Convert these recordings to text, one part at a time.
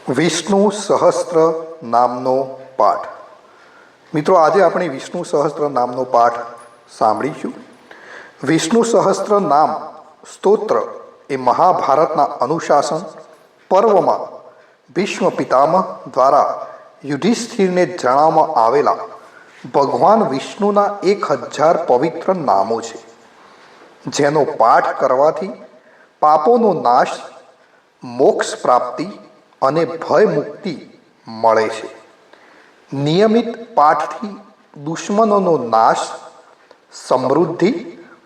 વિષ્ણુ સહસ્ત્ર નામનો પાઠ. મિત્રો, આજે આપણે વિષ્ણુ સહસ્ત્ર નામનો પાઠ સાંભળીશું. વિષ્ણુ સહસ્ત્ર નામ સ્તોત્ર એ મહાભારતના અનુશાસન પર્વમાં ભીષ્મ પિતામહ દ્વારા યુધિષ્ઠિરને જણાવવામાં આવેલા ભગવાન વિષ્ણુના 1000 પવિત્ર નામો છે, જેનો પાઠ કરવાથી પાપોનો નાશ, મોક્ષ પ્રાપ્તિ અને ભય મુક્તિ મળે છે. નિયમિત પાઠથી દુશ્મનોનો નાશ, સમૃદ્ધિ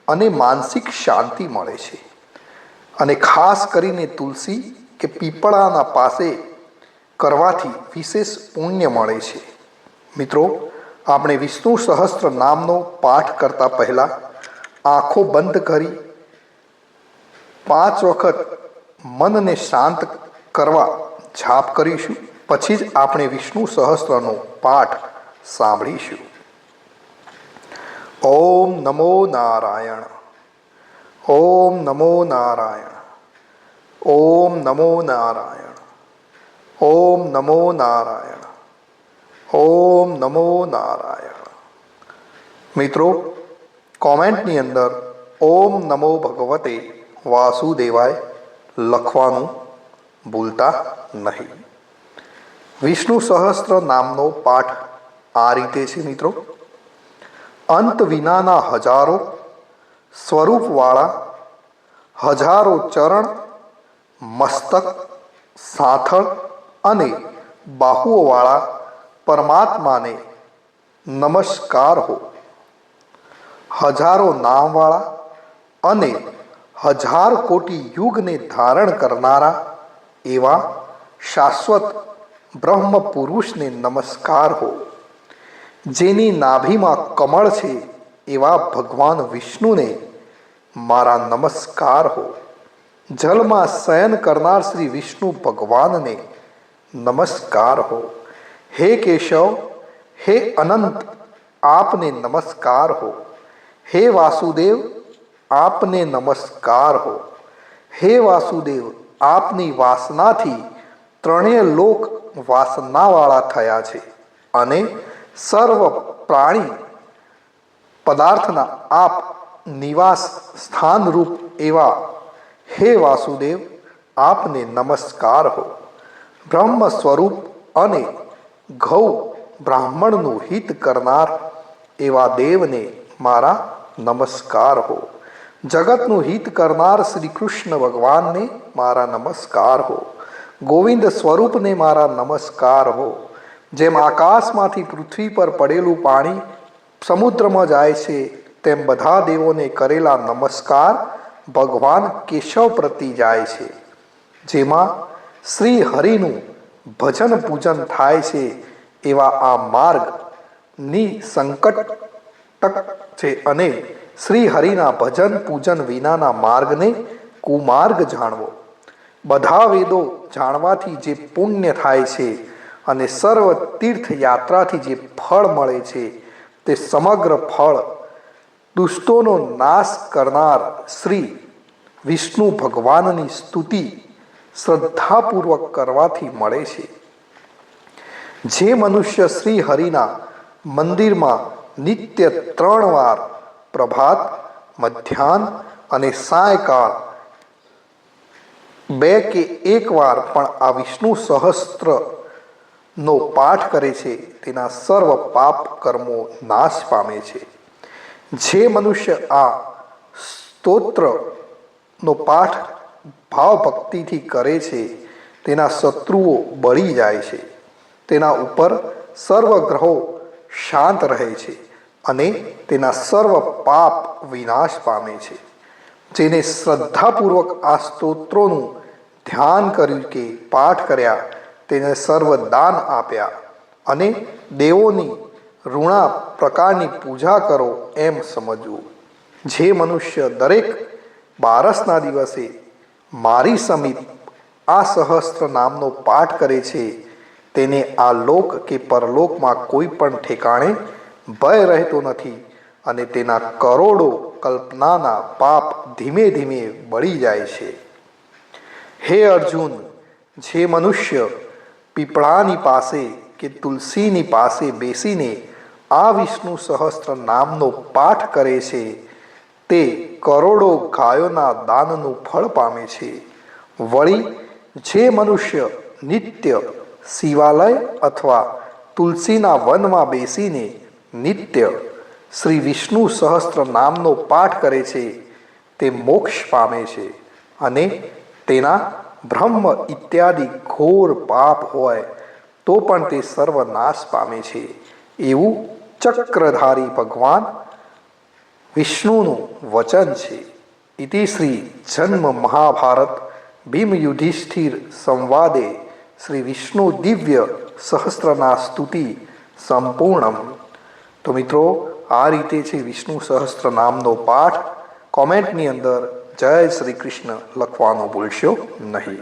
અને માનસિક શાંતિ મળે છે. અને ખાસ કરીને તુલસી કે પીપળાના પાસે કરવાથી વિશેષ પુણ્ય મળે છે. મિત્રો, આપણે વિષ્ણુ સહસ્ત્ર નામનો પાઠ કરતા પહેલા આંખો બંધ કરી 5 વખત મનને શાંત કરવા જાપ કરીશું. પછી જ આપણે વિષ્ણુ સહસ્ત્રનો પાઠ સાંભળીશું. ઓમ નમો નારાયણ. ઓમ નમો નારાયણ. ઓમ નમો નારાયણ. ઓમ નમો નારાયણ. ઓમ નમો નારાયણ. મિત્રો, કોમેન્ટની અંદર ઓમ નમો ભગવતે વાસુદેવાય લખવાનું ભૂલતા નહીં. વિષ્ણુ સહસ્ત્ર નામનો પાઠ આ રીતે છે. મિત્રો, અંત વિનાના હજારો સ્વરૂપવાળા, હજારો ચરણ, મસ્તક, સાથળ અને બાહુઓવાળા પરમાત્માને નમસ્કાર હો. હજારો નામવાળા અને 1000 કોટી યુગને ધારણ કરનારા એવા શાશ્વત બ્રહ્મ પુરુષને નમસ્કાર હો. જેની નાભીમાં કમળ છે એવા ભગવાન વિષ્ણુને મારા નમસ્કાર હો. જલમાં શયન કરનાર શ્રી વિષ્ણુ ભગવાનને નમસ્કાર હો. હે કેશવ, હે અનંત, આપને નમસ્કાર હો. હે વાસુદેવ, આપને નમસ્કાર હો. હે વાસુદેવ, આપની વાસનાથી 3 લોક વાસનાવાળા થયા છે અને સર્વ પ્રાણી પદાર્થના આપ નિવાસ સ્થાનરૂપ એવા હે વાસુદેવ, આપને નમસ્કાર હો. બ્રહ્મ સ્વરૂપ અને ગૌ બ્રાહ્મણનું હિત કરનાર એવા દેવને મારા નમસ્કાર હો. જગતનું હિત કરનાર શ્રી કૃષ્ણ ભગવાનને મારા નમસ્કાર હો. ગોવિંદ સ્વરૂપને મારા નમસ્કાર હો. જેમ આકાશમાંથી પૃથ્વી પર પડેલું પાણી સમુદ્રમાં જાય છે, તેમ બધા દેવોને કરેલા નમસ્કાર ભગવાન કેશવ પ્રતિ જાય છે. જેમાં શ્રી હરિનું ભજન પૂજન થાય છે એવા આ માર્ગની સંકટક છે અને શ્રી હરિના ભજન પૂજન વિનાના માર્ગને કુમાર્ગ જાણવો. બધા વેદો જાણવાથી જે પુણ્ય થાય છે અને સર્વ તીર્થયાત્રાથી જે ફળ મળે છે, તે સમગ્ર ફળ દુષ્ટોનો નાશ કરનાર શ્રી વિષ્ણુ ભગવાનની સ્તુતિ શ્રદ્ધાપૂર્વક કરવાથી મળે છે. જે મનુષ્ય શ્રી હરિના મંદિરમાં નિત્ય 3 વાર પ્રભાત, મધ્યાહ્ન અને સાયકાળ 2 કે 1 વાર પણ આ વિષ્ણુ સહસ્ત્રનો પાઠ કરે છે, તેના સર્વ પાપ કર્મો નાશ પામે છે. જે મનુષ્ય આ સ્તોત્રનો પાઠ ભાવ ભક્તિથી કરે છે, તેના શત્રુઓ બળી જાય છે. તેના ઉપર સર્વ ગ્રહો શાંત રહે છે અને તેના સર્વ પાપ વિનાશ પામે છે. જેને શ્રદ્ધાપૂર્વક આ સ્તોત્રોનું ધ્યાન કર્યું કે પાઠ કર્યા, તેને સર્વ દાન આપ્યા અને દેવોની ઋણા પ્રકારની પૂજા કરો એમ સમજવું. જે મનુષ્ય દરેક બારસના દિવસે મારી સમીપ આ સહસ્ત્ર નામનો પાઠ કરે છે, તેને આ લોક કે પરલોકમાં કોઈ પણ ઠેકાણે ભય રહેતો નથી અને તેના કરોડો કલ્પનાના પાપ ધીમે ધીમે બળી જાય છે. હે અર્જુન, જે મનુષ્ય પીપળાની પાસે કે તુલસીની પાસે બેસીને આ વિષ્ણુ સહસ્ત્ર નામનો પાઠ કરે છે તે કરોડો ગાયોના દાનનું ફળ પામે છે. વળી જે મનુષ્ય નિત્ય શિવાલય અથવા તુલસીના વનમાં બેસીને નિત્ય શ્રી વિષ્ણુ સહસ્ત્ર નામનો પાઠ કરે છે તે મોક્ષ પામે છે અને તેના બ્રહ્મ ઇત્યાદિ ઘોર પાપ હોય તો પણ તે સર્વનાશ પામે છે. એવું ચક્રધારી ભગવાન વિષ્ણુનું વચન છે. ઇતિ શ્રી જન્મ મહાભારત ભીમ યુધિષ્ઠિર સંવાદે શ્રી વિષ્ણુ દિવ્ય સહસ્ત્રના સ્તુતિ સંપૂર્ણમ. તો મિત્રો, આ રીતે છે વિષ્ણુ સહસ્ત્ર નામનો પાઠ. કોમેન્ટની અંદર જય શ્રી કૃષ્ણ લખવાનું ભૂલશો નહીં.